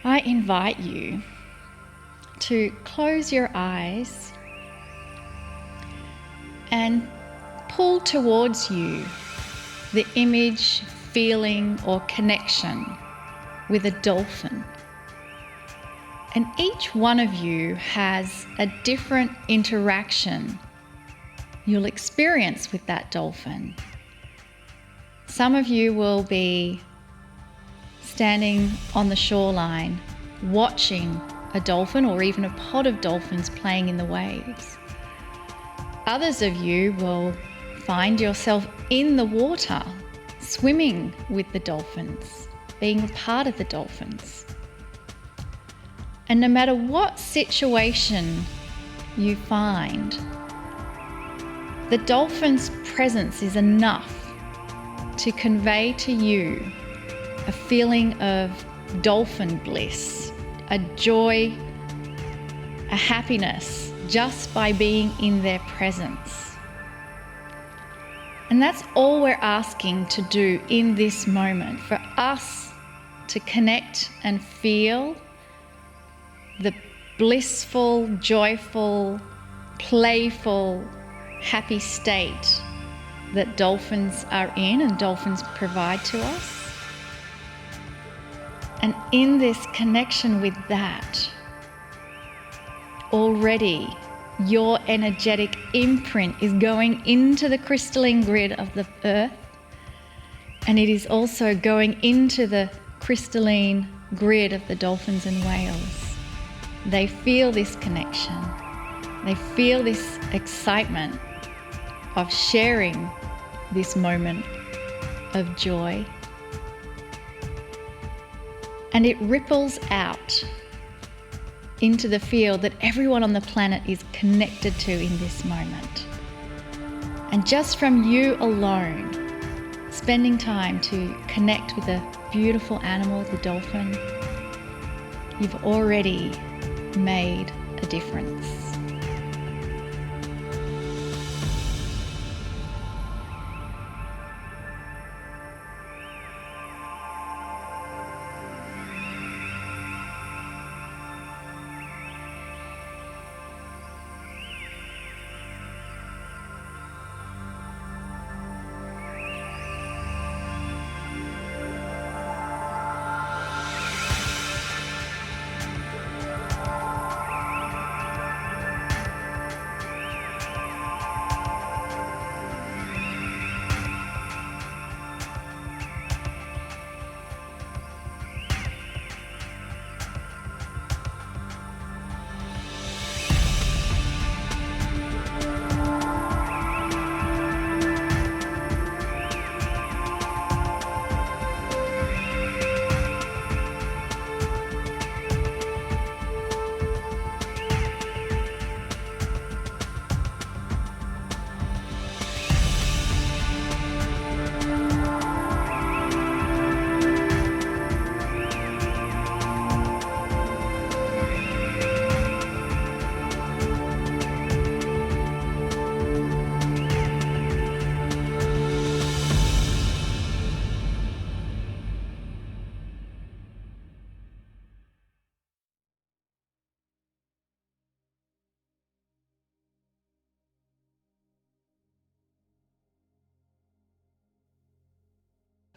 I invite you to close your eyes and pull towards you the image, feeling, or connection with a dolphin. And each one of you has a different interaction you'll experience with that dolphin. Some of you will be standing on the shoreline watching a dolphin or even a pod of dolphins playing in the waves. Others of you will find yourself in the water, swimming with the dolphins, being a part of the dolphins. And no matter what situation you find, the dolphin's presence is enough to convey to you a feeling of dolphin bliss, a joy, a happiness, just by being in their presence. And that's all we're asking to do in this moment, for us to connect and feel the blissful, joyful, playful, happy state that dolphins are in and dolphins provide to us. And in this connection with that, already your energetic imprint is going into the crystalline grid of the earth, and it is also going into the crystalline grid of the dolphins and whales. They feel this connection. They feel this excitement of sharing this moment of joy. And it ripples out into the field that everyone on the planet is connected to in this moment. And just from you alone, spending time to connect with a beautiful animal, the dolphin, you've already made a difference.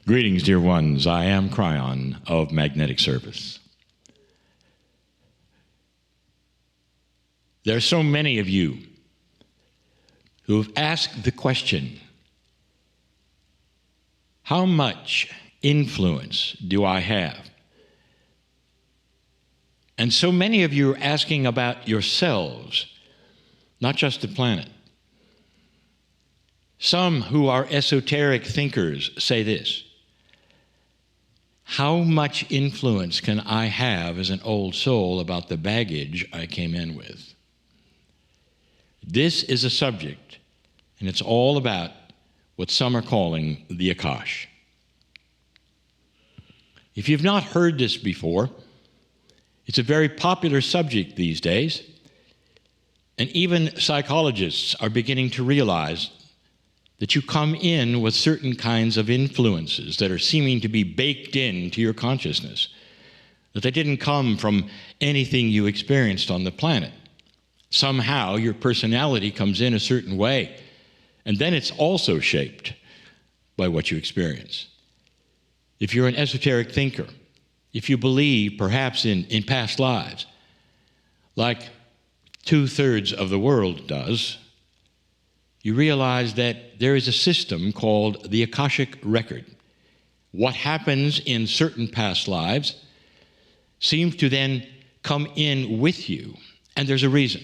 Greetings, dear ones. I am Cryon of Magnetic Service. There are so many of you who have asked the question, how much influence do I have? And so many of you are asking about yourselves, not just the planet. Some who are esoteric thinkers say this: how much influence can I have as an old soul about the baggage I came in with? This is a subject, and it's all about what some are calling the Akash. If you've not heard this before, it's a very popular subject these days, and even psychologists are beginning to realize that you come in with certain kinds of influences that are seeming to be baked into your consciousness, that they didn't come from anything you experienced on the planet. Somehow your personality comes in a certain way, and then it's also shaped by what you experience. If you're an esoteric thinker, if you believe perhaps in past lives, like 2/3 of the world does, you realize that there is a system called the Akashic Record. What happens in certain past lives seems to then come in with you, and there's a reason.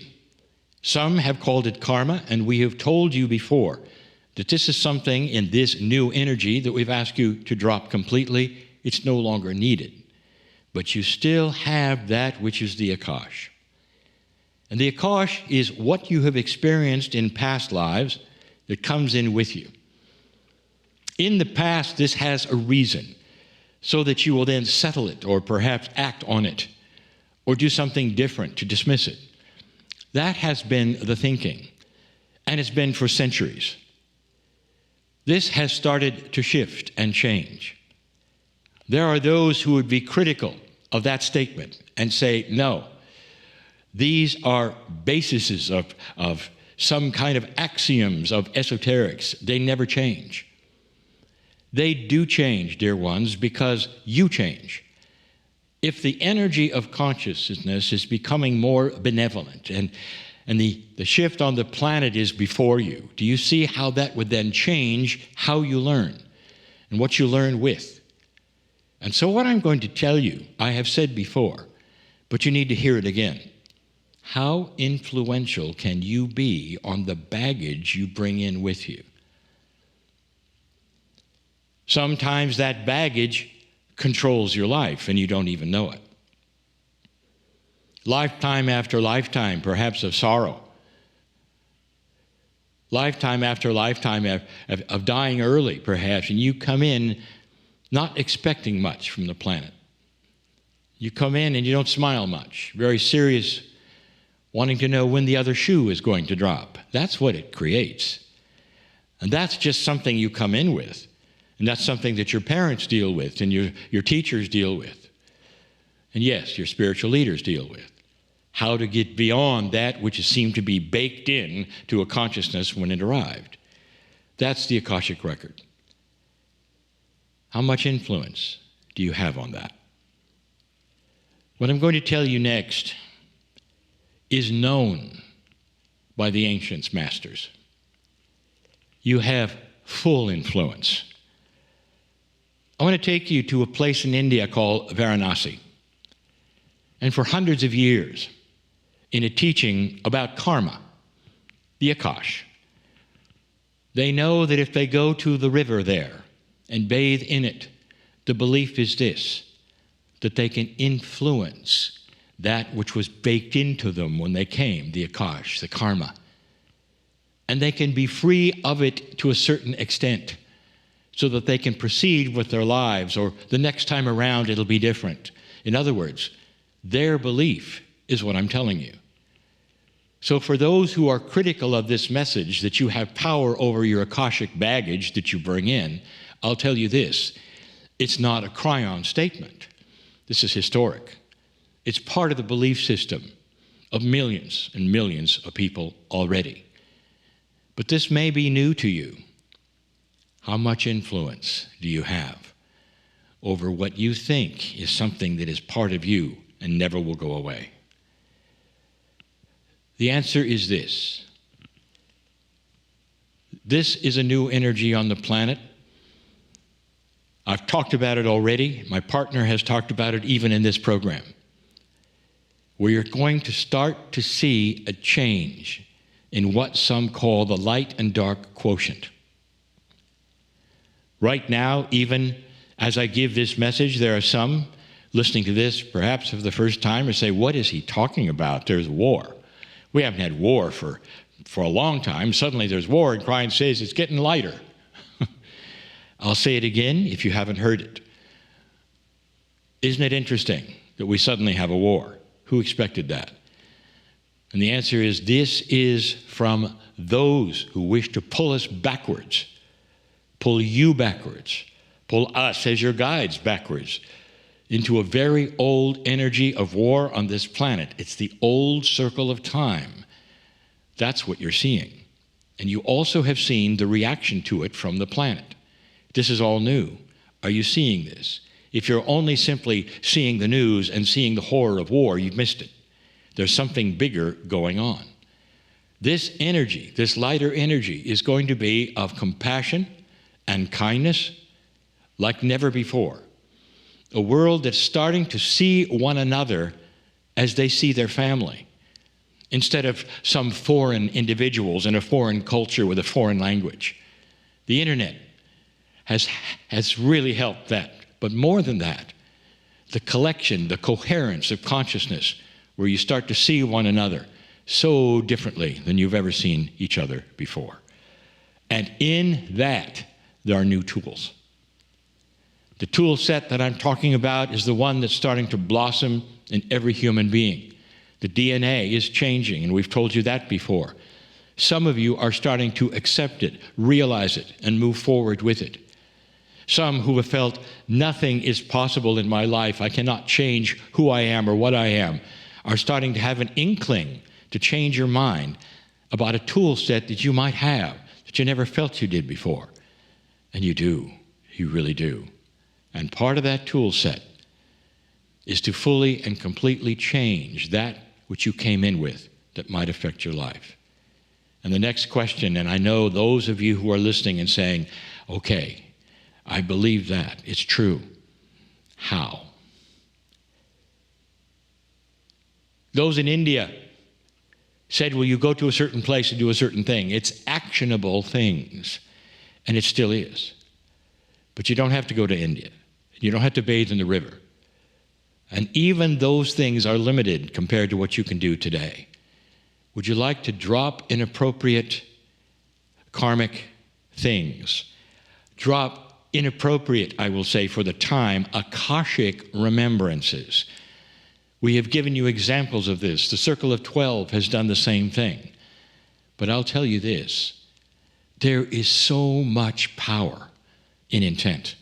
Some have called it karma, and we have told you before that this is something in this new energy that we've asked you to drop completely. It's no longer needed. But you still have that which is the Akash. And the Akash is what you have experienced in past lives that comes in with you. In the past, this has a reason, so that you will then settle it or perhaps act on it or do something different to dismiss it. That has been the thinking, and it's been for centuries. This has started to shift and change. There are those who would be critical of that statement and say, no, these are bases of some kind of axioms of esoterics. They never change. They do change, dear ones, because you change. If the energy of consciousness is becoming more benevolent and the shift on the planet is before you, do you see how that would then change how you learn and what you learn with? And so what I'm going to tell you, I have said before, but you need to hear it again. How influential can you be on the baggage you bring in with you? Sometimes that baggage controls your life and you don't even know it. Lifetime after lifetime, perhaps of sorrow. Lifetime after lifetime of dying early, perhaps, and you come in not expecting much from the planet. You come in and you don't smile much, very serious, wanting to know when the other shoe is going to drop. That's what it creates. And that's just something you come in with. And that's something that your parents deal with and your teachers deal with. And yes, your spiritual leaders deal with. How to get beyond that which seemed to be baked in to a consciousness when it arrived. That's the Akashic Record. How much influence do you have on that? What I'm going to tell you next is known by the ancients masters. You have full influence. I want to take you to a place in India called Varanasi. And for hundreds of years, in a teaching about karma, the Akash, they know that if they go to the river there and bathe in it, the belief is this, that they can influence that which was baked into them when they came, the Akash, the karma. And they can be free of it to a certain extent so that they can proceed with their lives, or the next time around it'll be different. In other words, their belief is what I'm telling you. So for those who are critical of this message, that you have power over your Akashic baggage that you bring in, I'll tell you this, it's not a cry-on statement. This is historic. It's part of the belief system of millions and millions of people already. But this may be new to you. How much influence do you have over what you think is something that is part of you and never will go away? The answer is this. This is a new energy on the planet. I've talked about it already. My partner has talked about it even in this program, where you're going to start to see a change in what some call the light and dark quotient. Right now, even as I give this message, there are some listening to this perhaps for the first time or say, what is he talking about? There's war. We haven't had war for a long time. Suddenly there's war, and Brian says it's getting lighter. I'll say it again if you haven't heard it. Isn't it interesting that we suddenly have a war? Who expected that? And the answer is, this is from those who wish to pull us backwards, pull you backwards, pull us as your guides backwards, into a very old energy of war on this planet. It's the old circle of time. That's what you're seeing. And you also have seen the reaction to it from the planet. This is all new. Are you seeing this? If you're only simply seeing the news and seeing the horror of war, you've missed it. There's something bigger going on. This energy, this lighter energy, is going to be of compassion and kindness like never before. A world that's starting to see one another as they see their family, instead of some foreign individuals in a foreign culture with a foreign language. The internet has really helped that. But more than that, the collection, the coherence of consciousness, where you start to see one another so differently than you've ever seen each other before. And in that, there are new tools. The tool set that I'm talking about is the one that's starting to blossom in every human being. The DNA is changing, and we've told you that before. Some of you are starting to accept it, realize it, and move forward with it. Some who have felt nothing is possible in my life, I cannot change who I am or what I am, are starting to have an inkling to change your mind about a tool set that you might have that you never felt you did before. And you do. You really do. And part of that tool set is to fully and completely change that which you came in with that might affect your life. And the next question, and I know those of you who are listening and saying, okay, I believe that, it's true. How? Those in India said, well, you go to a certain place and do a certain thing. It's actionable things, and it still is. But you don't have to go to India. You don't have to bathe in the river. And even those things are limited compared to what you can do today. Would you like to drop inappropriate karmic things? Drop inappropriate, I will say for the time, Akashic remembrances. We have given you examples of this. The Circle of 12 has done the same thing. But I'll tell you this, there is so much power in intent.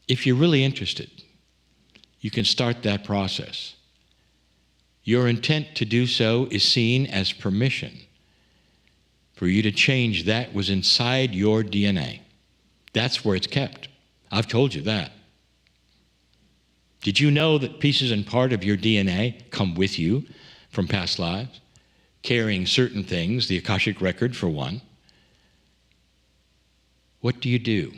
If you're really interested, you can start that process. Your intent to do so is seen as permission for you to change that was inside your DNA. That's where it's kept. I've told you that. Did you know that pieces and part of your DNA come with you from past lives, carrying certain things, the Akashic record for one? What do you do?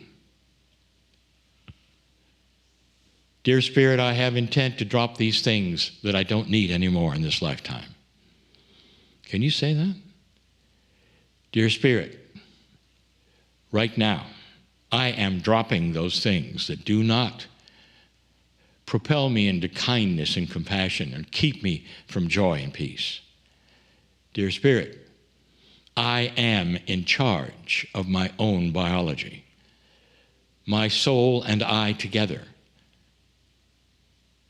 Dear Spirit, I have intent to drop these things that I don't need anymore in this lifetime. Can you say that? Dear Spirit, right now, I am dropping those things that do not propel me into kindness and compassion and keep me from joy and peace. Dear Spirit, I am in charge of my own biology. My soul and I together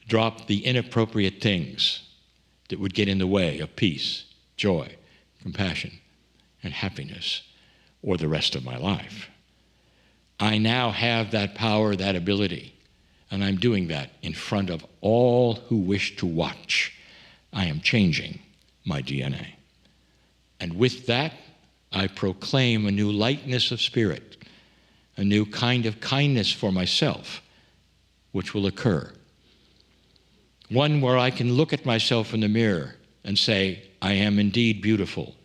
drop the inappropriate things that would get in the way of peace, joy, compassion, and happiness, or the rest of my life. I now have that power, that ability, and I'm doing that in front of all who wish to watch. I am changing my DNA. And with that, I proclaim a new lightness of spirit, a new kind of kindness for myself, which will occur. One where I can look at myself in the mirror and say, I am indeed beautiful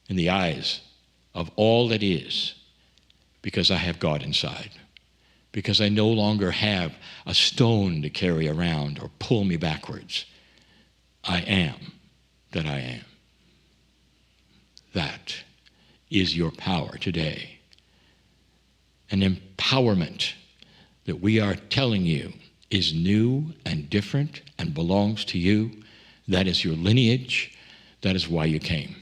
in the eyes of all that is, because I have God inside, because I no longer have a stone to carry around or pull me backwards. I am that I am. That is your power today. An empowerment that we are telling you is new and different and belongs to you. That is your lineage. That is why you came.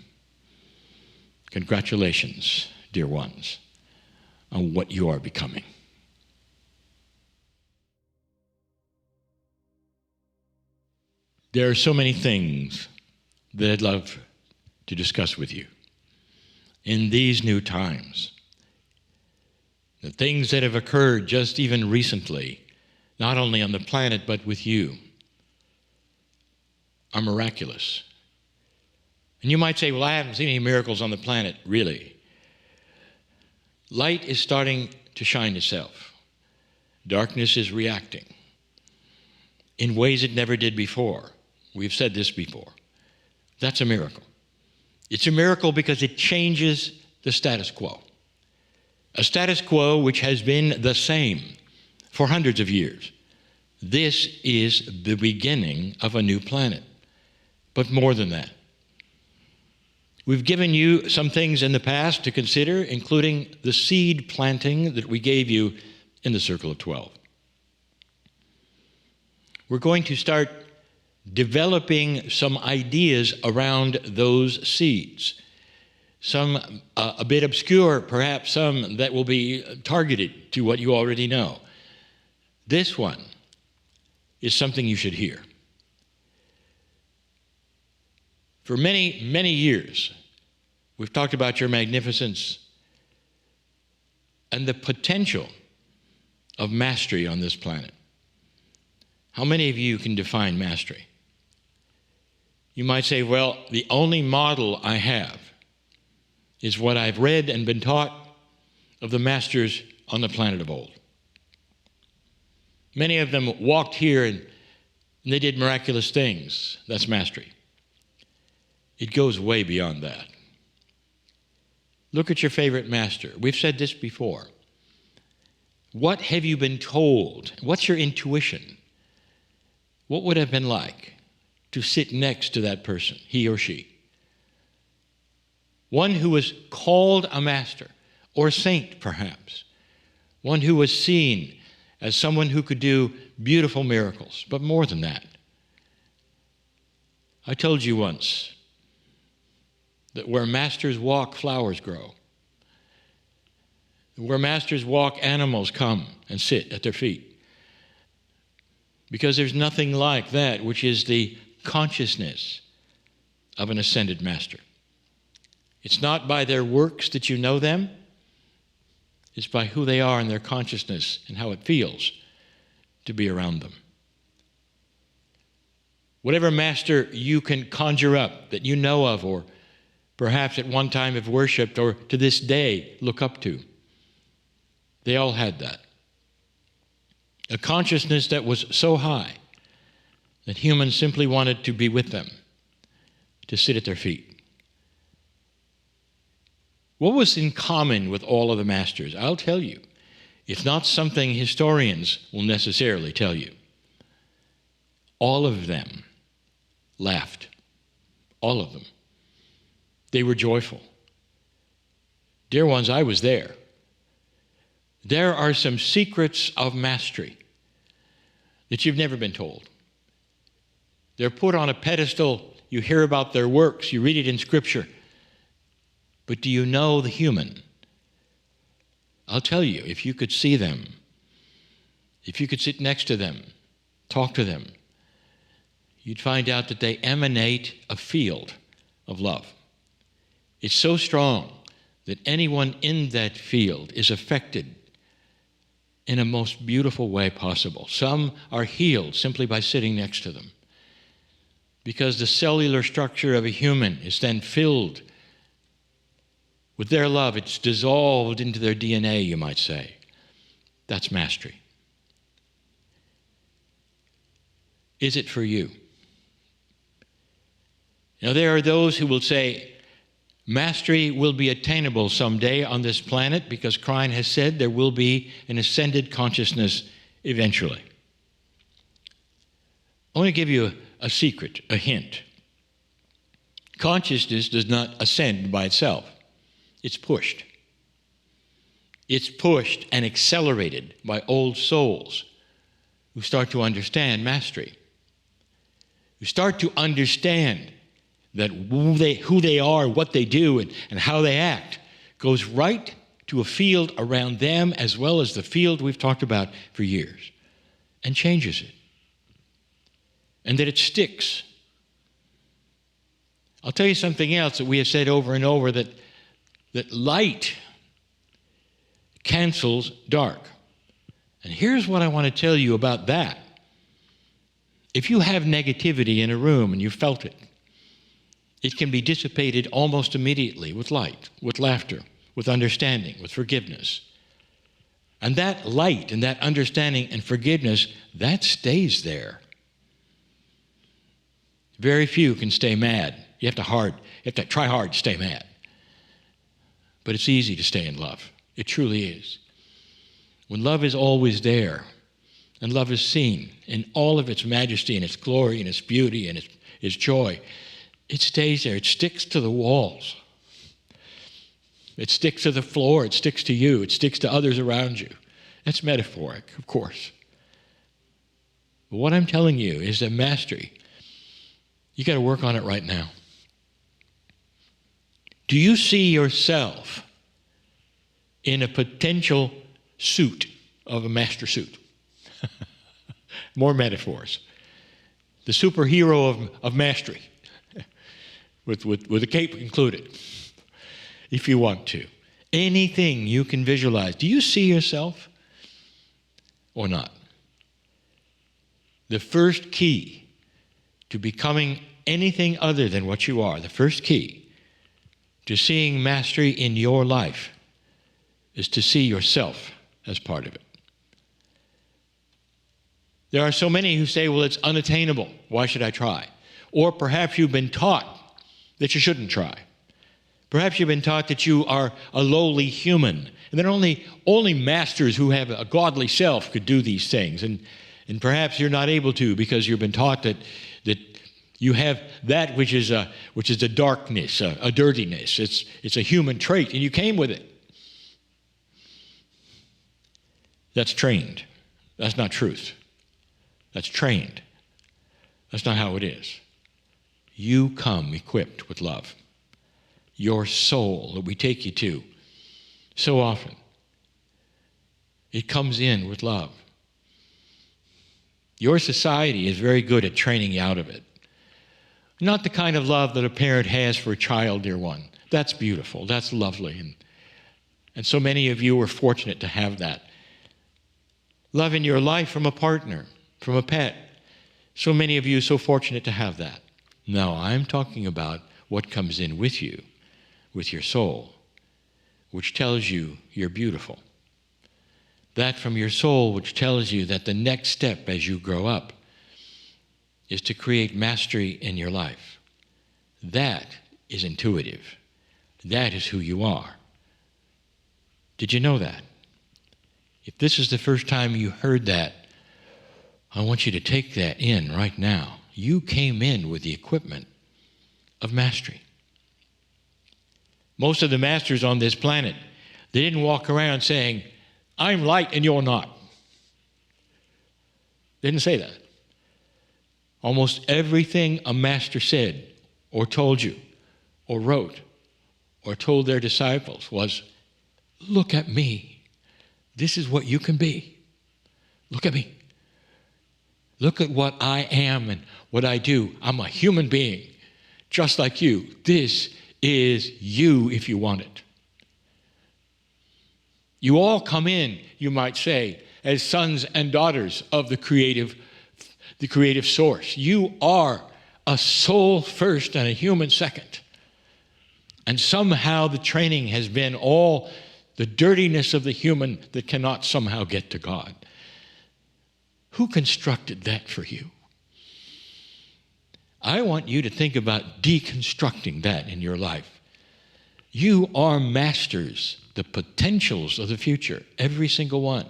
Congratulations, dear ones, on what you are becoming. There are so many things that I'd love to discuss with you in these new times. the things that have occurred just even recently, not only on the planet but with you, are miraculous. And you might say, well, I haven't seen any miracles on the planet, really. Light is starting to shine itself. Darkness is reacting in ways it never did before. We've said this before. That's a miracle. It's a miracle because it changes the status quo. A status quo which has been the same for hundreds of years. This is the beginning of a new planet. But more than that. We've given you some things in the past to consider, including the seed planting that we gave you in the Circle of 12. We're going to start developing some ideas around those seeds. Some a bit obscure, perhaps some that will be targeted to what you already know. This one is something you should hear. For many, many years, we've talked about your magnificence and the potential of mastery on this planet. How many of you can define mastery? You might say, well, the only model I have is what I've read and been taught of the masters on the planet of old. Many of them walked here and they did miraculous things. That's mastery. It goes way beyond that. Look at your favorite master. We've said this before. What have you been told? What's your intuition? What would it have been like to sit next to that person, he or she? One who was called a master, or saint perhaps. One who was seen as someone who could do beautiful miracles, but more than that. I told you once that where masters walk, flowers grow. Where masters walk, animals come and sit at their feet. Because there's nothing like that, which is the consciousness of an ascended master. It's not by their works that you know them. It's by who they are and their consciousness and how it feels to be around them. Whatever master you can conjure up that you know of, or perhaps at one time have worshipped, or to this day look up to, they all had that. A consciousness that was so high that humans simply wanted to be with them, to sit at their feet. What was in common with all of the masters? I'll tell you. It's not something historians will necessarily tell you. All of them laughed. All of them. They were joyful. Dear ones, I was there. There are some secrets of mastery that you've never been told. They're put on a pedestal. You hear about their works. You read it in Scripture. But do you know the human? I'll tell you, if you could see them, if you could sit next to them, talk to them, you'd find out that they emanate a field of love. It's so strong that anyone in that field is affected in a most beautiful way possible. Some are healed simply by sitting next to them, because the cellular structure of a human is then filled with their love. It's dissolved into their DNA, you might say. That's mastery. Is it for you? Now, there are those who will say, mastery will be attainable someday on this planet because Krein has said there will be an ascended consciousness eventually. I want to give you a secret, a hint. Consciousness does not ascend by itself. It's pushed. It's pushed and accelerated by old souls who start to understand mastery, who start to understand that who they are, what they do, and how they act goes right to a field around them as well as the field we've talked about for years, and changes it. And that it sticks. I'll tell you something else that we have said over and over, that light cancels dark. And here's what I want to tell you about that. If you have negativity in a room and you felt it, it can be dissipated almost immediately with light, with laughter, with understanding, with forgiveness. And that light and that understanding and forgiveness, that stays there. Very few can stay mad. You have to try hard to stay mad. But it's easy to stay in love. It truly is. When love is always there, and love is seen in all of its majesty and its glory and its beauty and its joy, it stays there. It sticks to the walls. It sticks to the floor. It sticks to you. It sticks to others around you. That's metaphoric, of course. But what I'm telling you is that mastery, you got to work on it right now. Do you see yourself in a potential suit of a master suit? More metaphors. The superhero of mastery, with a cape included, if you want to. Anything you can visualize. Do you see yourself or not? The first key to becoming anything other than what you are, the first key to seeing mastery in your life is to see yourself as part of it. There are so many who say, well, it's unattainable. Why should I try? Or perhaps you've been taught that you shouldn't try. Perhaps you've been taught that you are a lowly human, and that only masters who have a godly self could do these things. And perhaps you're not able to because you've been taught that you have that which is a darkness, a dirtiness. It's a human trait, and you came with it. That's trained. That's not truth. That's trained. That's not how it is. You come equipped with love. Your soul that we take you to so often, it comes in with love. Your society is very good at training you out of it. Not the kind of love that a parent has for a child, dear one. That's beautiful. That's lovely. And so many of you are fortunate to have that. Love in your life from a partner, from a pet. So many of you are so fortunate to have that. No, I'm talking about what comes in with you, with your soul, which tells you you're beautiful. That from your soul which tells you that the next step as you grow up is to create mastery in your life. That is intuitive. That is who you are. Did you know that? If this is the first time you heard that, I want you to take that in right now. You came in with the equipment of mastery. Most of the masters on this planet, they didn't walk around saying, I'm light and you're not. They didn't say that. Almost everything a master said or told you or wrote or told their disciples was, look at me. This is what you can be. Look at me. Look at what I am and what I do. I'm a human being, just like you. This is you if you want it. You all come in, you might say, as sons and daughters of the creative source. You are a soul first and a human second. And somehow the training has been all the dirtiness of the human that cannot somehow get to God. Who constructed that for you? I want you to think about deconstructing that in your life. You are masters, the potentials of the future, every single one.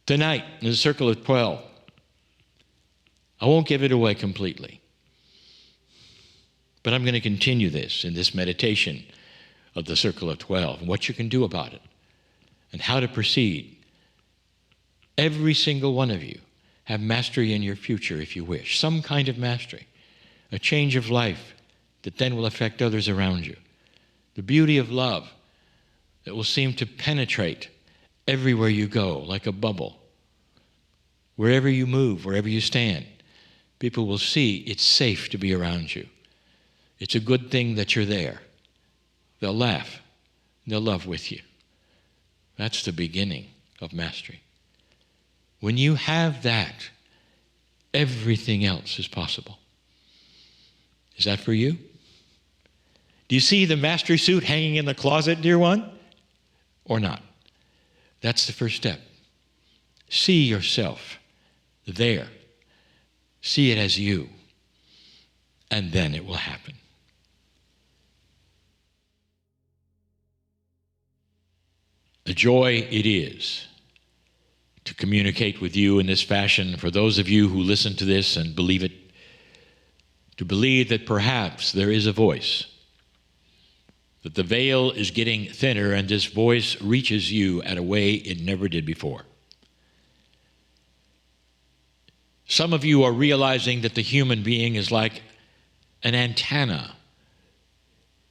Tonight, in the Circle of 12, I won't give it away completely, but I'm going to continue this in this meditation of the Circle of 12 and what you can do about it and how to proceed. Every single one of you have mastery in your future if you wish, some kind of mastery, a change of life that then will affect others around you, the beauty of love that will seem to penetrate everywhere you go like a bubble. Wherever you move, wherever you stand, people will see it's safe to be around you. It's a good thing that you're there. they'll laugh, they'll love with you. That's the beginning of mastery. When you have that, everything else is possible. Is that for you? Do you see the mastery suit hanging in the closet, dear one? Or not? That's the first step. See yourself there. See it as you. And then it will happen. A joy it is to communicate with you in this fashion. For those of you who listen to this and believe it, to believe that perhaps there is a voice, that the veil is getting thinner and this voice reaches you at a way it never did before. Some of you are realizing that the human being is like an antenna,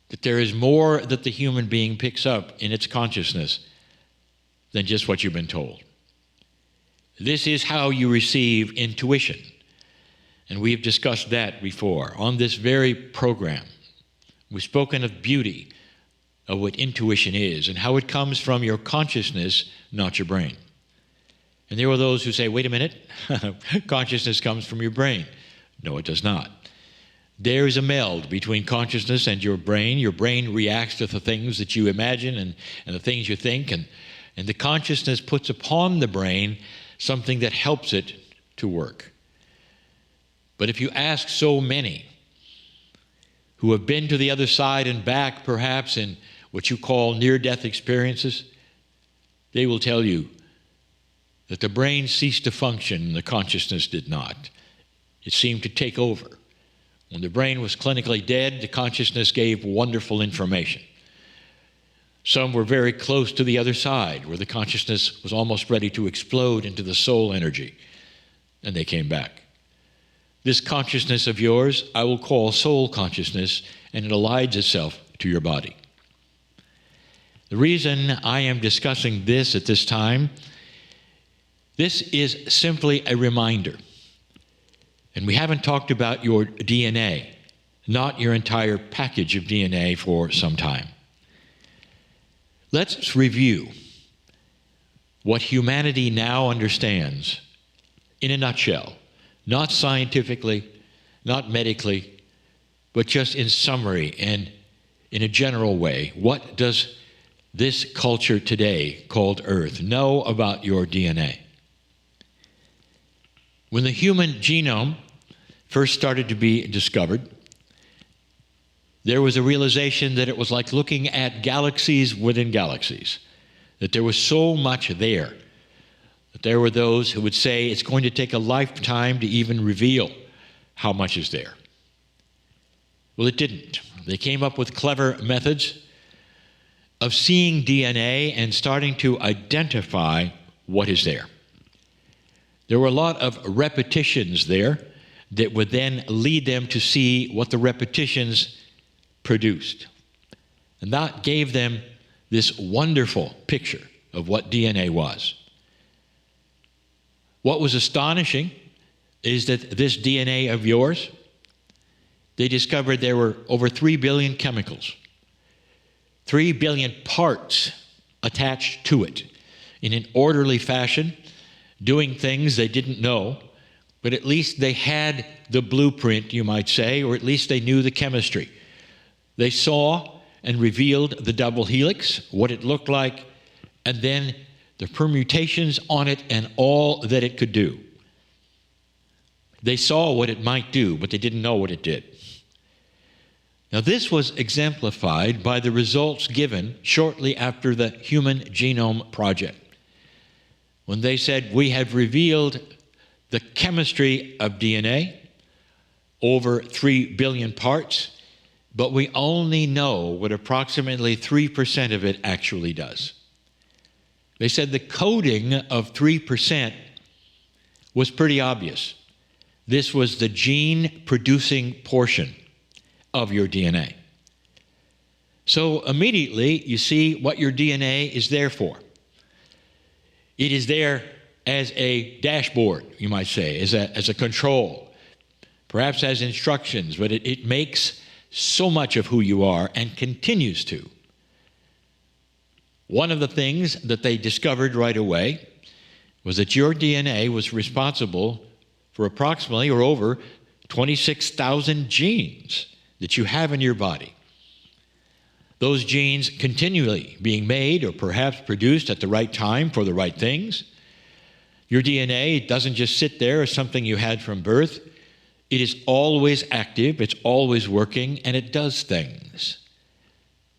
that there is more that the human being picks up in its consciousness than just what you've been told. This is how you receive intuition. And we've discussed that before on this very program. We've spoken of beauty, of what intuition is, and how it comes from your consciousness, not your brain. And there are those who say, wait a minute, consciousness comes from your brain. No, it does not. There is a meld between consciousness and your brain. Your brain reacts to the things that you imagine and the things you think, and the consciousness puts upon the brain something that helps it to work. But if you ask so many who have been to the other side and back, perhaps in what you call near-death experiences, they will tell you that the brain ceased to function and the consciousness did not. It seemed to take over. When the brain was clinically dead, the consciousness gave wonderful information. Some were very close to the other side, where the consciousness was almost ready to explode into the soul energy, and they came back. This consciousness of yours, I will call soul consciousness, and it aligns itself to your body. The reason I am discussing this at this time, this is simply a reminder. And we haven't talked about your DNA, not your entire package of DNA, for some time. Let's review what humanity now understands in a nutshell, not scientifically, not medically, but just in summary and in a general way. What does this culture today, called Earth, know about your DNA? When the human genome first started to be discovered, there was a realization that it was like looking at galaxies within galaxies, that there was so much there, that there were those who would say it's going to take a lifetime to even reveal how much is there. Well, it didn't. They came up with clever methods of seeing DNA and starting to identify what is there. There were a lot of repetitions there that would then lead them to see what the repetitions produced. And that gave them this wonderful picture of what DNA was. What was astonishing is that this DNA of yours, they discovered there were over 3 billion chemicals, 3 billion parts attached to it in an orderly fashion, doing things they didn't know, but at least they had the blueprint, you might say, or at least they knew the chemistry. They saw and revealed the double helix, what it looked like, and then the permutations on it and all that it could do. They saw what it might do, but they didn't know what it did. Now, this was exemplified by the results given shortly after the Human Genome Project, when they said, we have revealed the chemistry of DNA, over 3 billion parts, but we only know what approximately 3% of it actually does. They said the coding of 3% was pretty obvious. This was the gene-producing portion of your DNA. So immediately you see what your DNA is there for. It is there as a dashboard, you might say, as a control, perhaps as instructions, but it makes so much of who you are and continues to. One of the things that they discovered right away was that your DNA was responsible for approximately or over 26,000 genes that you have in your body. Those genes continually being made or perhaps produced at the right time for the right things. Your DNA doesn't just sit there as something you had from birth. It is always active, it's always working, and it does things.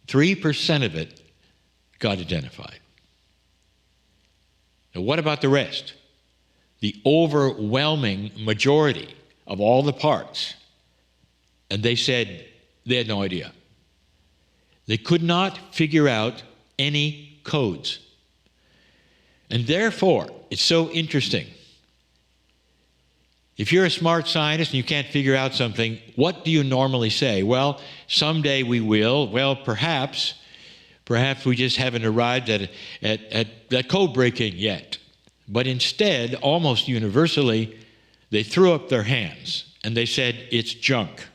3% of it got identified. Now, what about the rest? The overwhelming majority of all the parts. And they said they had no idea. They could not figure out any codes. And therefore, it's so interesting. If you're a smart scientist and you can't figure out something, what do you normally say? Well, someday we will. Well, perhaps we just haven't arrived at that code breaking yet. But instead, almost universally, they threw up their hands and they said, it's junk.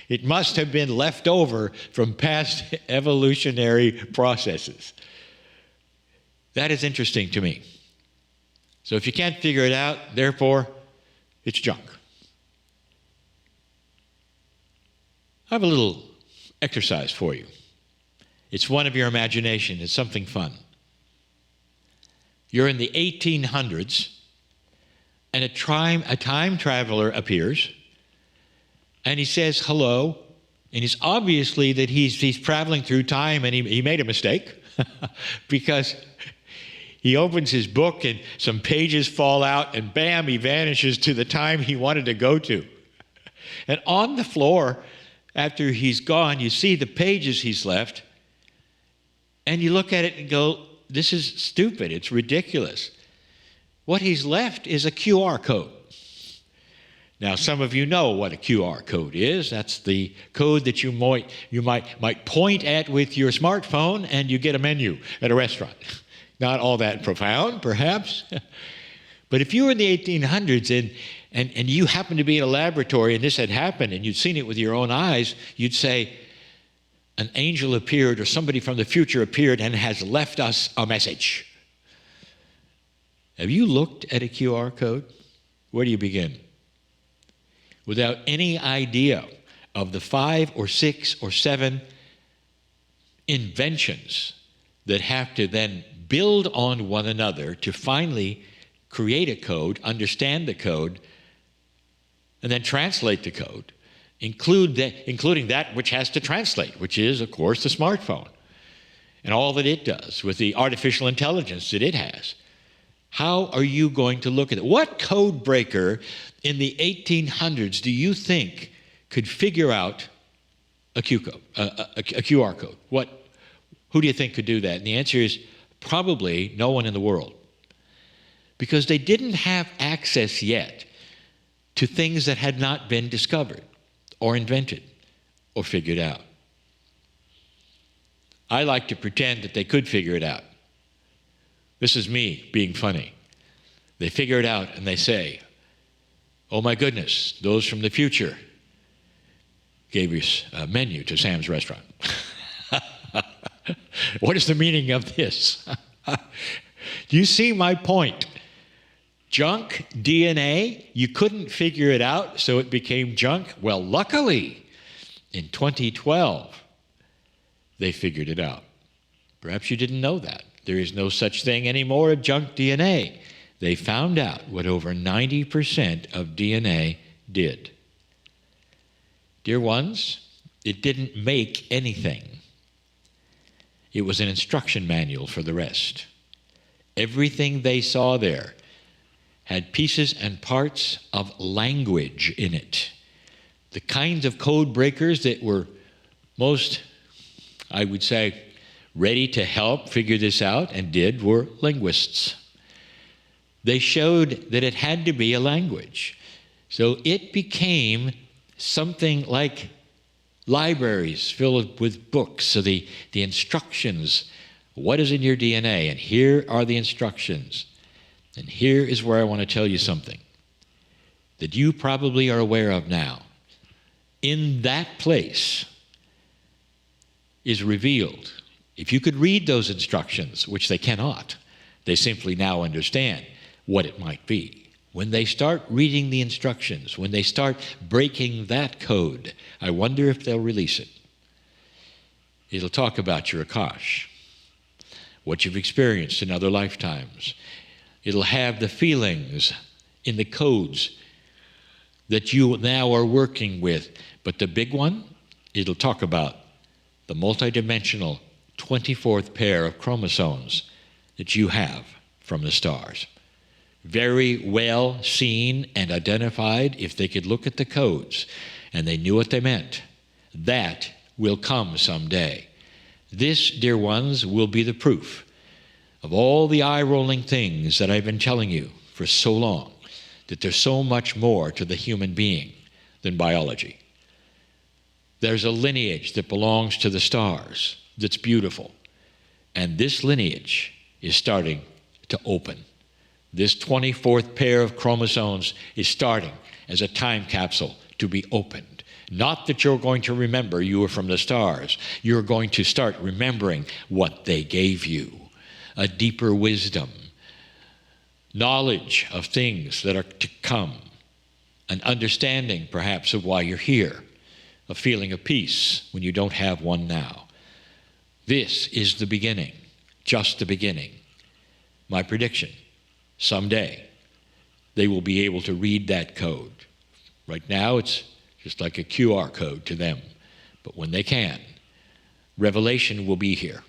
It must have been left over from past evolutionary processes. That is interesting to me. So if you can't figure it out, therefore, it's junk. I have a little exercise for you. It's one of your imagination. It's something fun. You're in the 1800s, and a time traveler appears, and he says hello, and it's obviously that he's traveling through time, and he made a mistake because he opens his book and some pages fall out, and bam, he vanishes to the time he wanted to go to. And on the floor, after he's gone, you see the pages he's left, and you look at it and go, this is stupid, it's ridiculous. What he's left is a QR code. Now, some of you know what a QR code is. That's the code that you might point at with your smartphone and you get a menu at a restaurant. Not all that profound, perhaps. But if you were in the 1800s and you happened to be in a laboratory and this had happened and you'd seen it with your own eyes, you'd say, an angel appeared or somebody from the future appeared and has left us a message. Have you looked at a QR code? Where do you begin? Without any idea of the 5 or 6 or 7 inventions that have to then build on one another to finally create a code, understand the code, and then translate the code, including that which has to translate, which is, of course, the smartphone, and all that it does with the artificial intelligence that it has. How are you going to look at it? What code breaker in the 1800s do you think could figure out a QR code? Who do you think could do that? And the answer is probably no one in the world. Because they didn't have access yet to things that had not been discovered or invented or figured out. I like to pretend that they could figure it out. This is me being funny. They figure it out and they say, oh my goodness, those from the future gave us a menu to Sam's restaurant. What is the meaning of this? Do you see my point? Junk DNA, you couldn't figure it out, so it became junk. Well, luckily, in 2012, they figured it out. Perhaps you didn't know that. There is no such thing anymore as junk DNA. They found out what over 90% of DNA did. Dear ones, it didn't make anything. It was an instruction manual for the rest. Everything they saw there had pieces and parts of language in it. The kinds of code breakers that were most, I would say, ready to help figure this out and did were linguists. They showed that it had to be a language. So it became something like libraries filled with books. So the instructions, what is in your DNA? And here are the instructions. And here is where I want to tell you something that you probably are aware of now. In that place is revealed If you could read those instructions, which they cannot, they simply now understand what it might be. When they start reading the instructions, when they start breaking that code, I wonder if they'll release it. It'll talk about your Akash, what you've experienced in other lifetimes. It'll have the feelings in the codes that you now are working with. But the big one, it'll talk about the multidimensional 24th pair of chromosomes that you have from the stars. Very well seen and identified if they could look at the codes and they knew what they meant. That will come someday. This, dear ones, will be the proof of all the eye-rolling things that I've been telling you for so long, that there's so much more to the human being than biology. There's a lineage that belongs to the stars that's beautiful, and this lineage is starting to open. This 24th pair of chromosomes is starting as a time capsule to be opened. Not that you're going to remember you were from the stars. You're going to start remembering what they gave you. A deeper wisdom, knowledge of things that are to come, an understanding perhaps of why you're here, a feeling of peace when you don't have one now. This is the beginning, just the beginning. My prediction, someday they will be able to read that code. Right now it's just like a QR code to them. But when they can, revelation will be here.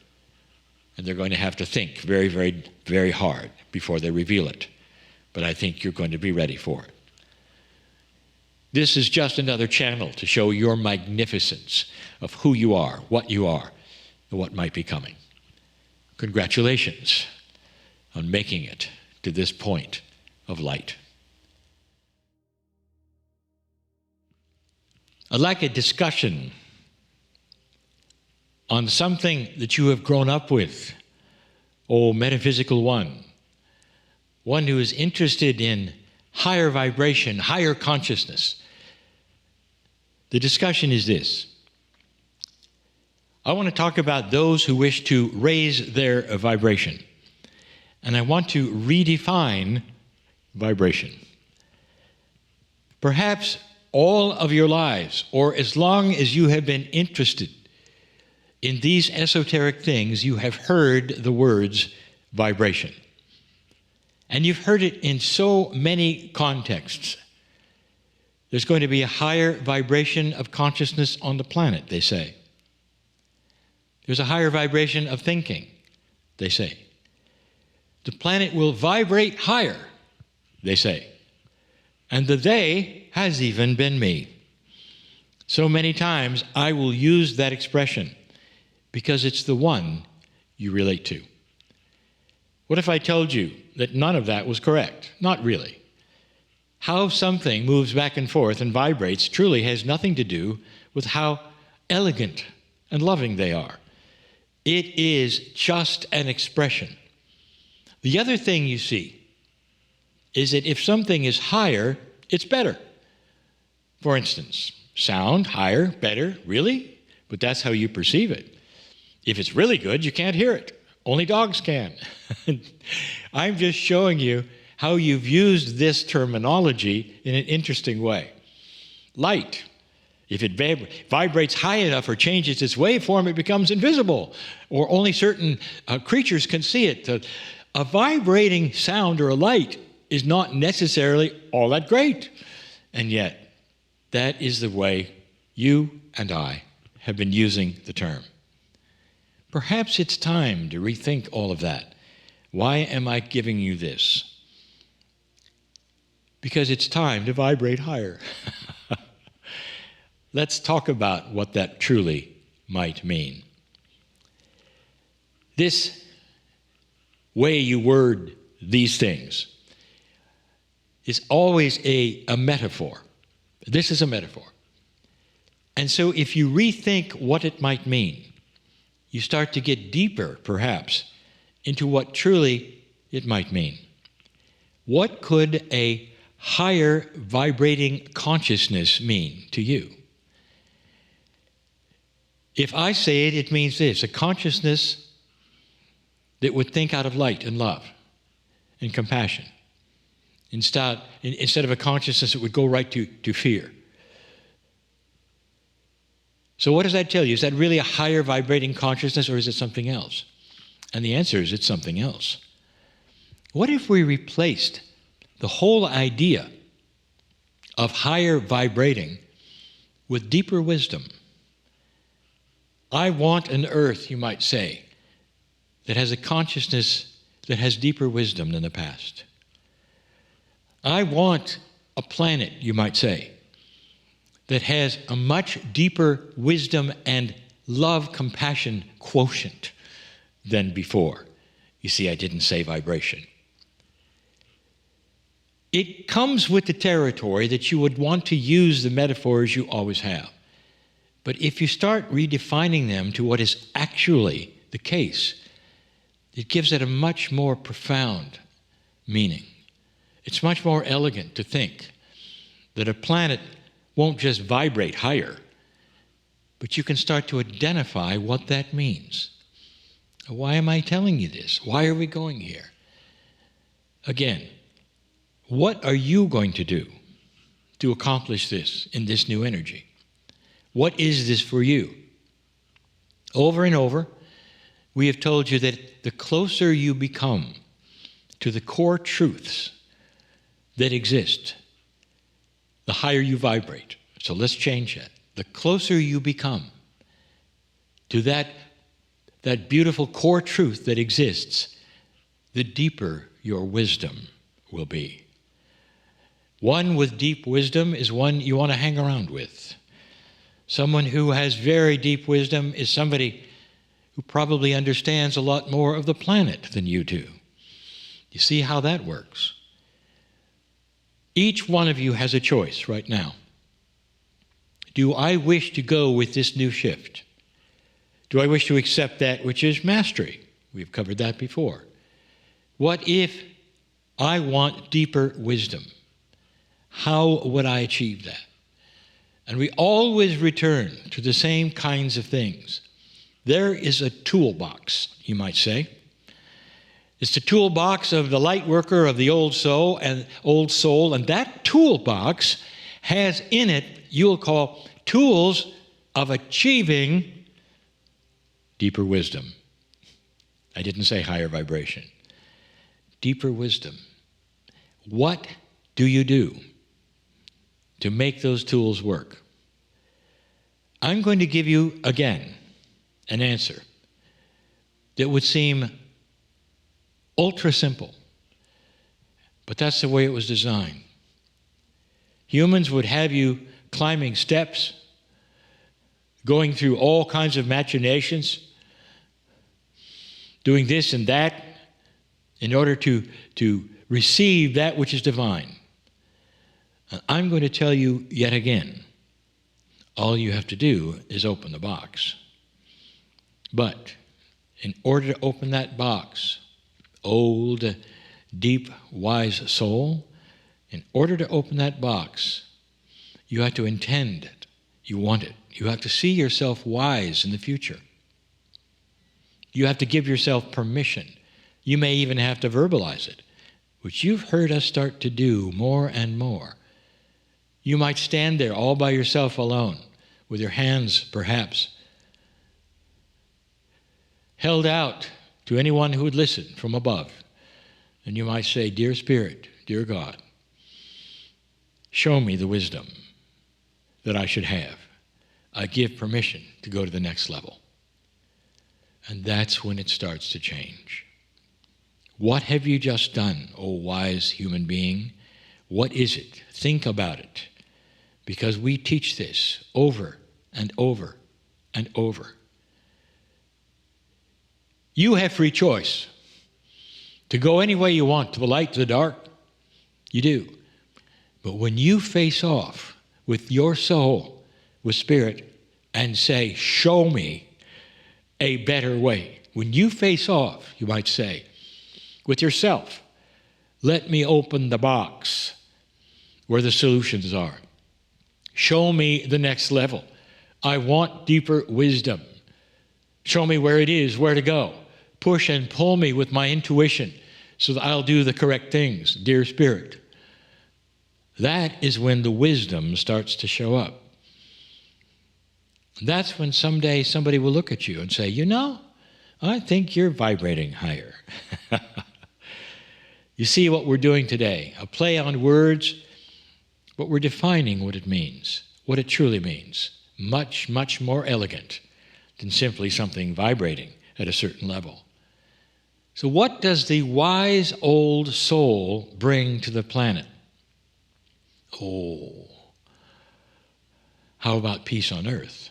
And they're going to have to think very, very, very hard before they reveal it. But I think you're going to be ready for it. This is just another channel to show your magnificence of who you are, and what might be coming. Congratulations on making it to this point of light. I'd like a discussion on something that you have grown up with, oh metaphysical one who is interested in higher vibration, higher consciousness. The discussion is this. I want to talk about those who wish to raise their vibration. And I want to redefine vibration. Perhaps all of your lives, or as long as you have been interested in these esoteric things, you have heard the words vibration. And you've heard it in so many contexts. There's going to be a higher vibration of consciousness on the planet, they say. There's a higher vibration of thinking, they say. The planet will vibrate higher, they say. And the they has even been me. So many times I will use that expression because it's the one you relate to. What if I told you that none of that was correct? Not really. How something moves back and forth and vibrates truly has nothing to do with how elegant and loving they are. It is just an expression. The other thing you see is that if something is higher, it's better. For instance, sound, higher, better, really? But that's how you perceive it. If it's really good, you can't hear it. Only dogs can. I'm just showing you how you've used this terminology in an interesting way. Light, if it vibrates high enough or changes its waveform, it becomes invisible, or only certain creatures can see it. A vibrating sound or a light is not necessarily all that great. And yet, that is the way you and I have been using the term. Perhaps it's time to rethink all of that. Why am I giving you this? Because it's time to vibrate higher. Let's talk about what that truly might mean. This way you word these things is always a metaphor. This is a metaphor. And so if you rethink what it might mean, you start to get deeper, perhaps, into what truly it might mean. What could a higher vibrating consciousness mean to you? If I say it, it means this: a consciousness that would think out of light and love and compassion, instead of a consciousness that would go right to fear. So what does that tell you? Is that really a higher vibrating consciousness, or is it something else? And the answer is it's something else. What if we replaced the whole idea of higher vibrating with deeper wisdom? I want an earth, you might say, that has a consciousness that has deeper wisdom than the past. I want a planet, you might say, that has a much deeper wisdom and love, compassion quotient than before. You see, I didn't say vibration. It comes with the territory that you would want to use the metaphors you always have. But if you start redefining them to what is actually the case, it gives it a much more profound meaning. It's much more elegant to think that a planet won't just vibrate higher, but you can start to identify what that means. Why am I telling you this? Why are we going here? Again, what are you going to do to accomplish this in this new energy? What is this for you? Over and over, we have told you that the closer you become to the core truths that exist, the higher you vibrate. So let's change that. The closer you become to that beautiful core truth that exists, the deeper your wisdom will be. One with deep wisdom is one you want to hang around with. Someone who has very deep wisdom is somebody who probably understands a lot more of the planet than you do. You see how that works? Each one of you has a choice right now. Do I wish to go with this new shift? Do I wish to accept that which is mastery? We've covered that before. What if I want deeper wisdom? How would I achieve that? And we always return to the same kinds of things. There is a toolbox, you might say. It's the toolbox of the light worker of the old soul, and that toolbox has in it, you'll call, tools of achieving deeper wisdom. I didn't say higher vibration. Deeper wisdom. What do you do to make those tools work? I'm going to give you, again, an answer that would seem ultra simple, but that's the way it was designed. Humans would have you climbing steps, going through all kinds of machinations, doing this and that in order to receive that which is divine. And I'm going to tell you yet again, all you have to do is open the box. But in order to open that box, old, deep, wise soul, in order to open that box, you have to intend it. You want it. You have to see yourself wise in the future. You have to give yourself permission. You may even have to verbalize it, which you've heard us start to do more and more. You might stand there all by yourself alone, with your hands perhaps held out to anyone who would listen from above. And you might say, "Dear Spirit, dear God, show me the wisdom that I should have. I give permission to go to the next level." And that's when it starts to change. What have you just done, O wise human being? What is it? Think about it. Because we teach this over and over and over. You have free choice to go any way you want, to the light, to the dark. You do. But when you face off with your soul, with Spirit, and say, "Show me a better way." When you face off, you might say, with yourself, "Let me open the box where the solutions are. Show me the next level. I want deeper wisdom. Show me where it is, where to go. Push and pull me with my intuition so that I'll do the correct things, dear Spirit. That is when the wisdom starts to show up. That's when someday somebody will look at you and say, you know, I think you're vibrating higher. You see what we're doing today, a play on words, but we're defining what it means, what it truly means. Much, much more elegant than simply something vibrating at a certain level. So what does the wise old soul bring to the planet? Oh, how about peace on earth?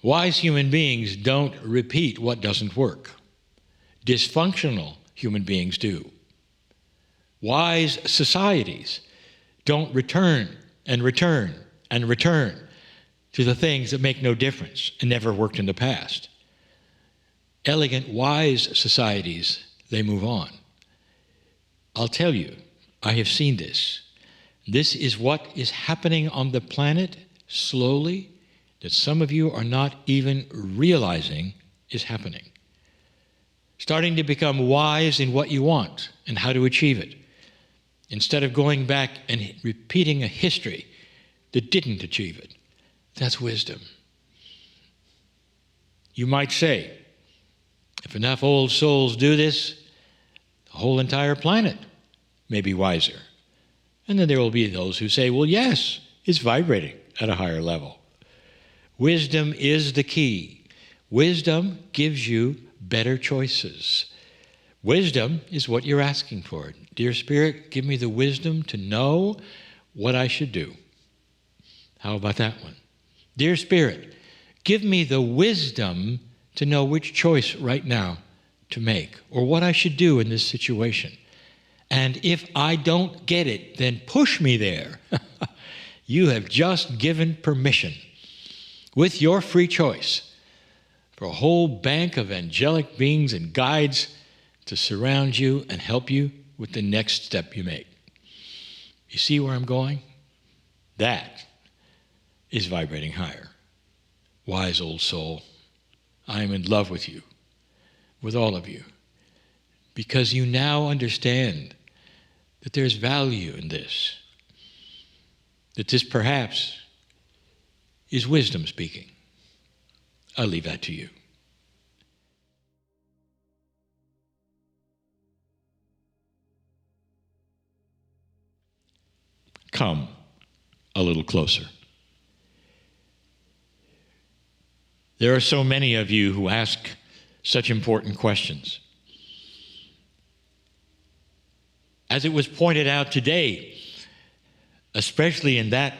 Wise human beings don't repeat what doesn't work. Dysfunctional human beings do. Wise societies don't return and return and return to the things that make no difference and never worked in the past. Elegant, wise societies, they move on. I'll tell you, I have seen this. This is what is happening on the planet slowly, that some of you are not even realizing is happening. Starting to become wise in what you want and how to achieve it, instead of going back and repeating a history that didn't achieve it. That's wisdom. You might say, if enough old souls do this, the whole entire planet may be wiser. And then there will be those who say, well, yes, it's vibrating at a higher level. Wisdom is the key. Wisdom gives you better choices. Wisdom is what you're asking for. Dear Spirit, give me the wisdom to know what I should do. How about that one? Dear Spirit, give me the wisdom to know which choice right now to make or what I should do in this situation. And if I don't get it, then push me there. You have just given permission with your free choice for a whole bank of angelic beings and guides to surround you and help you with the next step you make. You see where I'm going? That is vibrating higher. Wise old soul, I am in love with you, with all of you, because you now understand that there's value in this, that this perhaps is wisdom speaking. I'll leave that to you. Come a little closer. There are so many of you who ask such important questions. As it was pointed out today, especially in that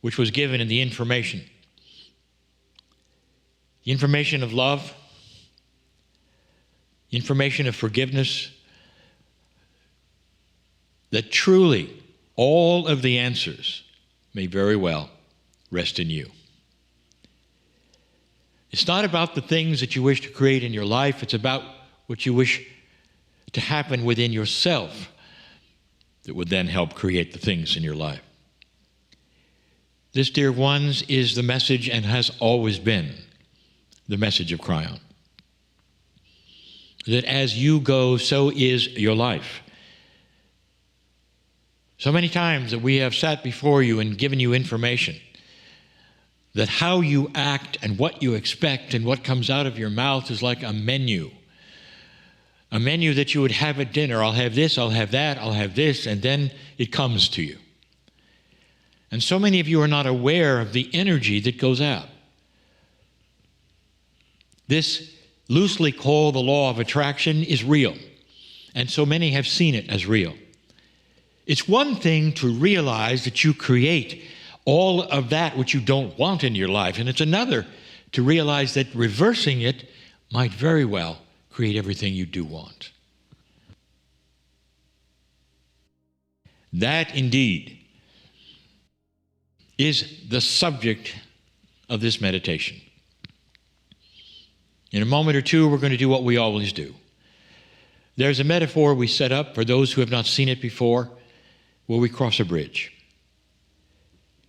which was given in the information of love, information of forgiveness, that truly all of the answers may very well rest in you. It's not about the things that you wish to create in your life. It's about what you wish to happen within yourself that would then help create the things in your life. This, dear ones, is the message and has always been the message of Kryon. That as you go, so is your life. So many times that we have sat before you and given you information that how you act and what you expect and what comes out of your mouth is like a menu. A menu that you would have at dinner. I'll have this, I'll have that, I'll have this, and then it comes to you. And so many of you are not aware of the energy that goes out. This loosely called the law of attraction is real, and so many have seen it as real. It's one thing to realize that you create all of that which you don't want in your life, and it's another to realize that reversing it might very well create everything you do want. That indeed is the subject of this meditation. In a moment or two, we're going to do what we always do. There's a metaphor we set up for those who have not seen it before, where we cross a bridge.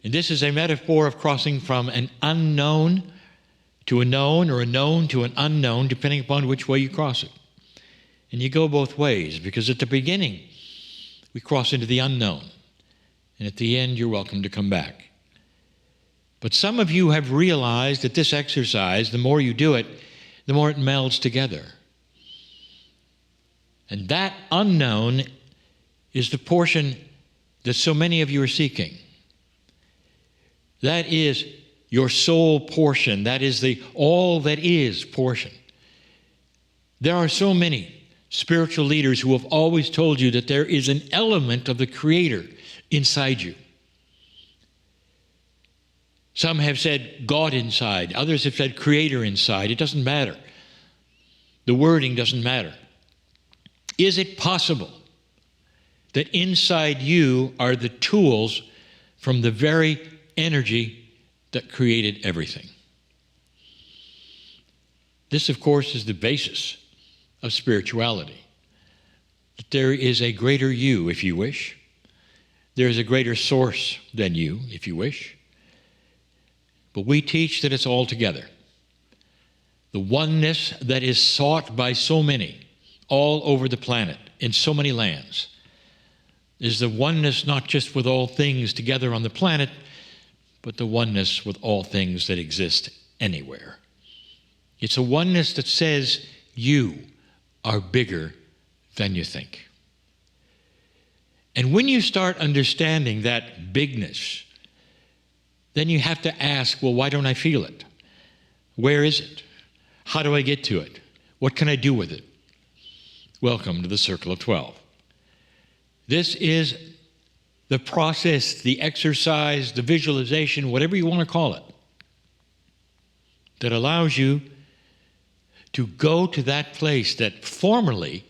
And this is a metaphor of crossing from an unknown to a known, or a known to an unknown, depending upon which way you cross it. And you go both ways, because at the beginning, we cross into the unknown. And at the end, you're welcome to come back. But some of you have realized that this exercise, the more you do it, the more it melds together. And that unknown is the portion that so many of you are seeking. That is your soul portion. That is the all that is portion. There are so many spiritual leaders who have always told you that there is an element of the Creator inside you. Some have said God inside. Others have said Creator inside. It doesn't matter. The wording doesn't matter. Is it possible that inside you are the tools from the very energy that created everything? This, of course, is the basis of spirituality. That there is a greater you, if you wish. There is a greater source than you, if you wish. But we teach that it's all together. The oneness that is sought by so many all over the planet, in so many lands, is the oneness not just with all things together on the planet, but the oneness with all things that exist anywhere. It's a oneness that says you are bigger than you think. And when you start understanding that bigness, then you have to ask, well, why don't I feel it? Where is it? How do I get to it? What can I do with it? Welcome to the Circle of 12. This is the process, the exercise, the visualization, whatever you want to call it, that allows you to go to that place that formerly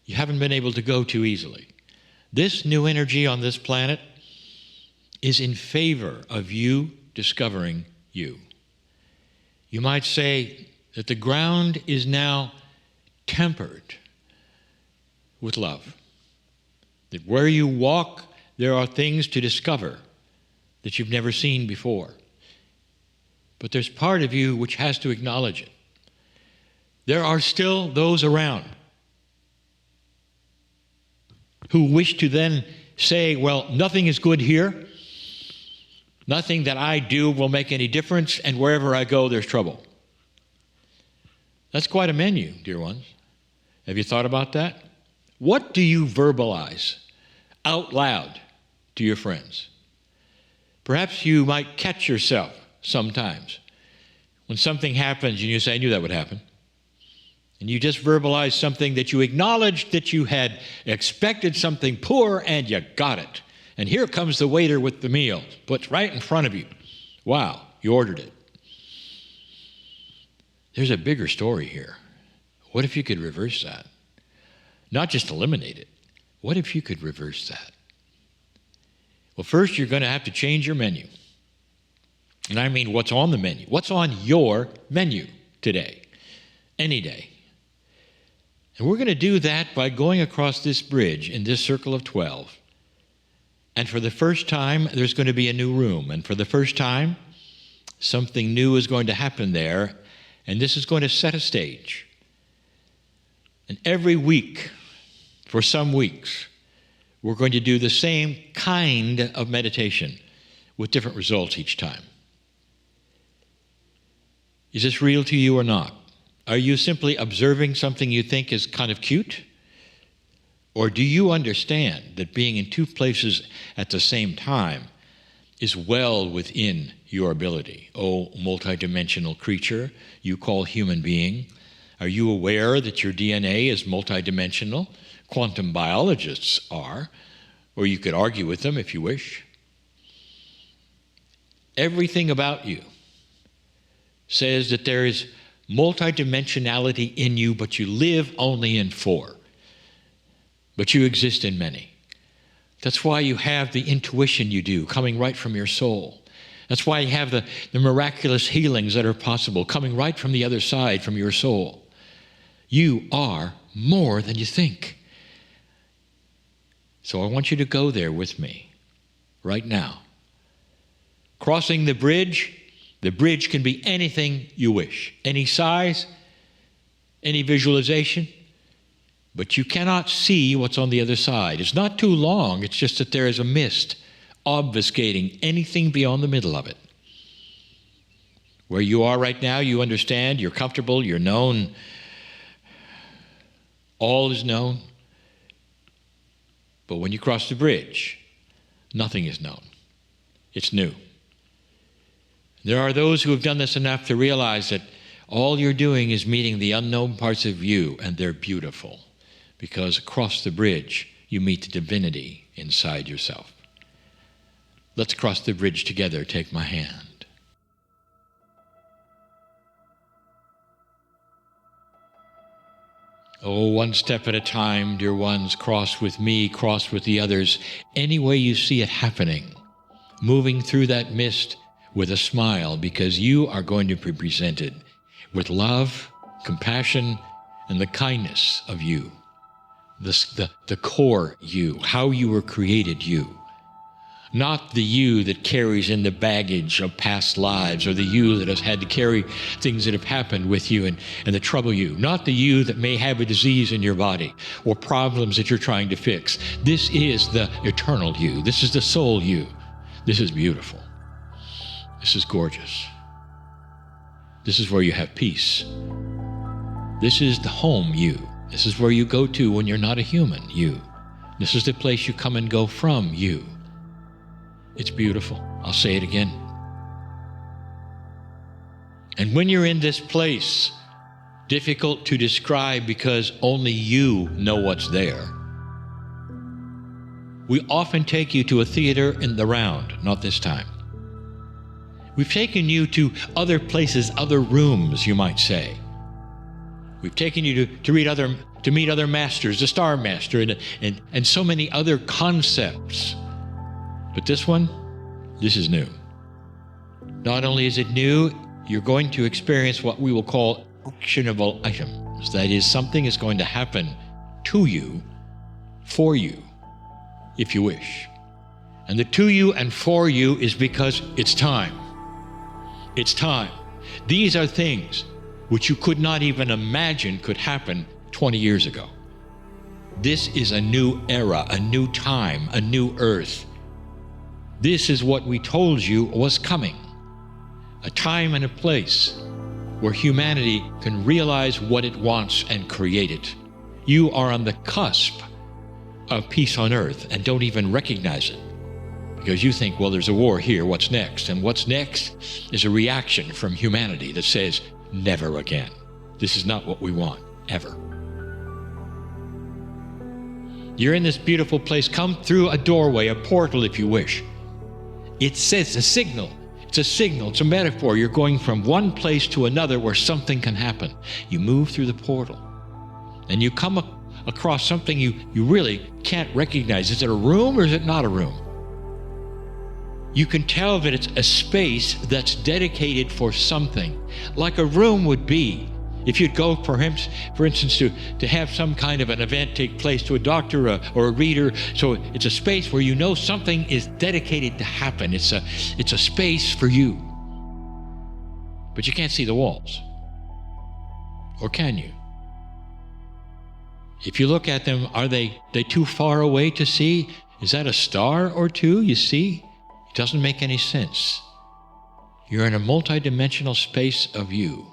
you haven't been able to go to easily. This new energy on this planet is in favor of you discovering you. You might say that the ground is now tempered with love. That where you walk, there are things to discover that you've never seen before. But there's part of you which has to acknowledge it. There are still those around who wish to then say, well, nothing is good here. Nothing that I do will make any difference, and wherever I go, there's trouble. That's quite a menu, dear ones. Have you thought about that? What do you verbalize out loud to your friends? Perhaps you might catch yourself sometimes when something happens and you say, I knew that would happen. And you just verbalize something that you acknowledged that you had expected something poor, and you got it. And here comes the waiter with the meal, put right in front of you. Wow, you ordered it. There's a bigger story here. What if you could reverse that? Not just eliminate it. What if you could reverse that? Well, first you're going to have to change your menu. And I mean what's on the menu. What's on your menu today, any day. And we're going to do that by going across this bridge in this circle of 12. And for the first time, there's going to be a new room. And for the first time, something new is going to happen there. And this is going to set a stage. And every week, for some weeks, we're going to do the same kind of meditation with different results each time. Is this real to you or not? Are you simply observing something you think is kind of cute? Or do you understand that being in two places at the same time is well within your ability? Oh, multidimensional creature you call human being. Are you aware that your DNA is multidimensional? Quantum biologists are, or you could argue with them if you wish. Everything about you says that there is multidimensionality in you, but you live only in four. But you exist in many. That's why you have the intuition you do, coming right from your soul. That's why you have the miraculous healings that are possible, coming right from the other side, from your soul. You are more than you think. So I want you to go there with me right now. Crossing the bridge can be anything you wish, any size, any visualization, but you cannot see what's on the other side. It's not too long, it's just that there is a mist obfuscating anything beyond the middle of it. Where you are right now, you understand, you're comfortable, you're known. All is known. But when you cross the bridge, nothing is known. It's new. There are those who have done this enough to realize that all you're doing is meeting the unknown parts of you, and they're beautiful, because across the bridge, you meet the divinity inside yourself. Let's cross the bridge together. Take my hand. Oh, one step at a time, dear ones, cross with me, cross with the others, any way you see it happening, moving through that mist with a smile, because you are going to be presented with love, compassion, and the kindness of you, the core you, how you were created you. Not the you that carries in the baggage of past lives, or the you that has had to carry things that have happened with you and that trouble you. Not the you that may have a disease in your body or problems that you're trying to fix. This is the eternal you. This is the soul you. This is beautiful. This is gorgeous. This is where you have peace. This is the home you. This is where you go to when you're not a human you. This is the place you come and go from you. It's beautiful. I'll say it again. And when you're in this place, difficult to describe because only you know what's there, we often take you to a theater in the round, not this time. We've taken you to other places, other rooms, you might say. We've taken you to meet other masters, the Star Master, and so many other concepts. But this one, this is new. Not only is it new, you're going to experience what we will call actionable items. That is, something is going to happen to you, for you, if you wish. And the to you and for you is because it's time. It's time. These are things which you could not even imagine could happen 20 years ago. This is a new era, a new time, a new earth. This is what we told you was coming. A time and a place where humanity can realize what it wants and create it. You are on the cusp of peace on earth and don't even recognize it. Because you think, well, there's a war here, what's next? And what's next is a reaction from humanity that says, never again. This is not what we want, ever. You're in this beautiful place. Come through a doorway, a portal if you wish. It says a signal. It's a signal. It's a metaphor. You're going from one place to another where something can happen. You move through the portal and you come across something you really can't recognize. Is it a room or is it not a room? You can tell that it's a space that's dedicated for something, like a room would be. If you'd go, for instance, to have some kind of an event take place, to a doctor or a reader, so it's a space where you know something is dedicated to happen. It's a space for you. But you can't see the walls. Or can you? If you look at them, are they too far away to see? Is that a star or two you see? It doesn't make any sense. You're in a multidimensional space of you.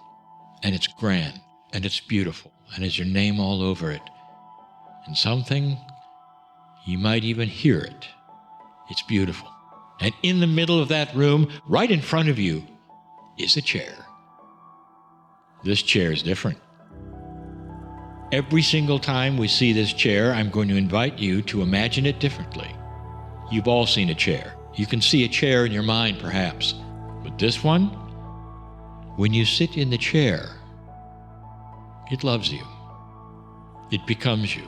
And it's grand, and it's beautiful, and there's your name all over it. And something, you might even hear it. It's beautiful. And in the middle of that room, right in front of you, is a chair. This chair is different. Every single time we see this chair, I'm going to invite you to imagine it differently. You've all seen a chair. You can see a chair in your mind, perhaps. But this one, when you sit in the chair, it loves you. It becomes you.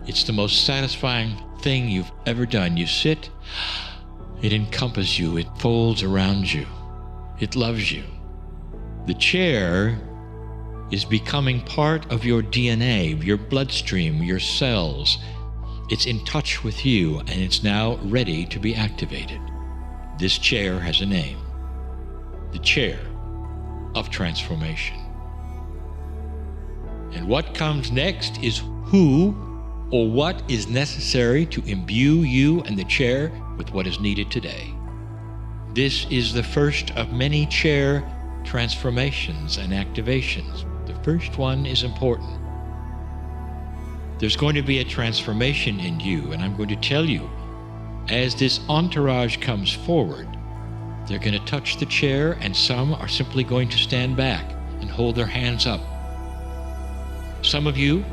It's the most satisfying thing you've ever done. You sit, it encompasses you, it folds around you, it loves you. The chair is becoming part of your DNA, your bloodstream, your cells. It's in touch with you, and it's now ready to be activated. this chair has a name: the chair of transformation. And what comes next is who or what is necessary to imbue you and the chair with what is needed today. This is the first of many chair transformations and activations. The first one is important. There's going to be a transformation in you, and I'm going to tell you, as this entourage comes forward, they're going to touch the chair, and some are simply going to stand back and hold their hands up. Some of you,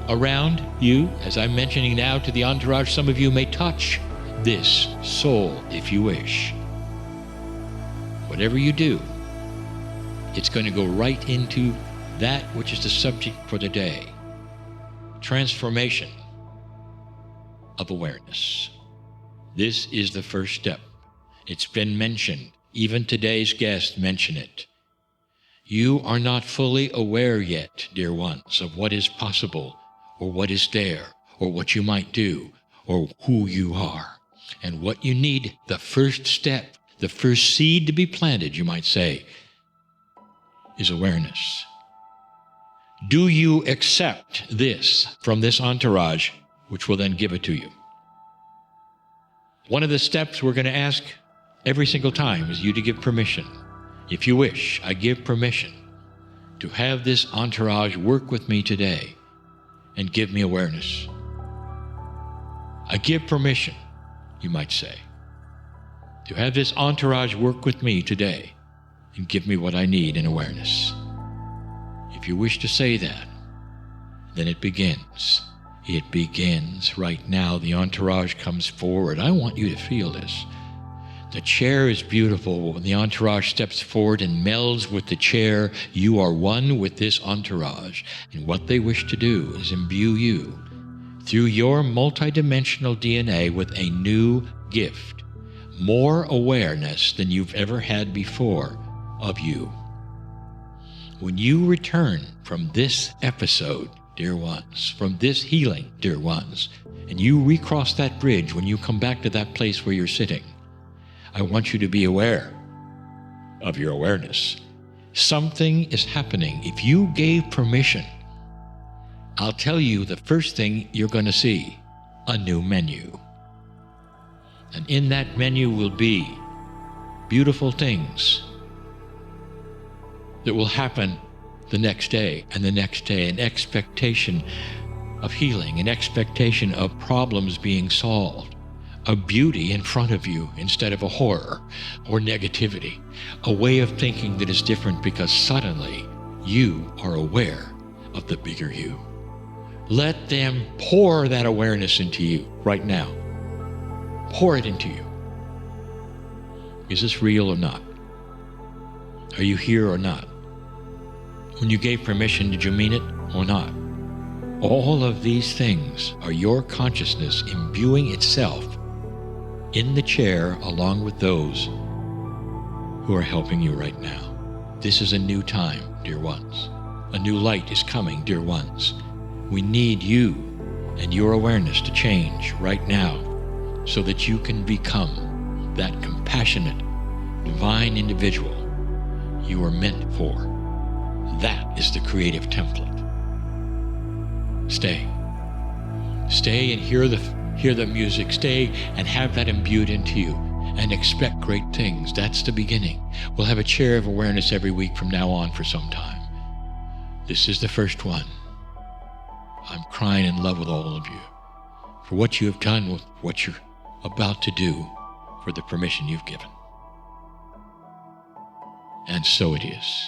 around you, as I'm mentioning now to the entourage, some of you may touch this soul if you wish. Whatever you do, it's going to go right into that which is the subject for the day: transformation of awareness. This is the first step. It's been mentioned. Even today's guests mention it. You are not fully aware yet, dear ones, of what is possible, or what is there, or what you might do, or who you are. And what you need, the first step, the first seed to be planted, you might say, is awareness. Do you accept this from this entourage, which will then give it to you? One of the steps we're going to ask every single time is you to give permission. If you wish, I give permission to have this entourage work with me today and give me awareness. I give permission, you might say, to have this entourage work with me today and give me what I need in awareness. If you wish to say that, then it begins. It begins right now. The entourage comes forward. I want you to feel this. The chair is beautiful. When the entourage steps forward and melds with the chair, you are one with this entourage. And what they wish to do is imbue you through your multidimensional DNA with a new gift, more awareness than you've ever had before of you. When you return from this episode, dear ones, from this healing, dear ones, and you recross that bridge, when you come back to that place where you're sitting, I want you to be aware of your awareness. Something is happening. If you gave permission, I'll tell you the first thing you're going to see: a new menu. And in that menu will be beautiful things that will happen the next day and the next day, an expectation of healing, an expectation of problems being solved, a beauty in front of you instead of a horror or negativity, a way of thinking that is different because suddenly you are aware of the bigger you. Let them pour that awareness into you right now. Pour it into you. Is this real or not? Are you here or not? When you gave permission, did you mean it or not? All of these things are your consciousness imbuing itself in the chair along with those who are helping you right now. This is a new time, dear ones. A new light is coming, dear ones. We need you and your awareness to change right now so that you can become that compassionate, divine individual you are meant for. That is the creative template. Stay. Stay and hear the music. Stay and have that imbued into you and expect great things. That's the beginning. We'll have a chair of awareness every week from now on for some time. This is the first one. I'm crying in love with all of you for what you have done, with what you're about to do, for the permission you've given. And so it is.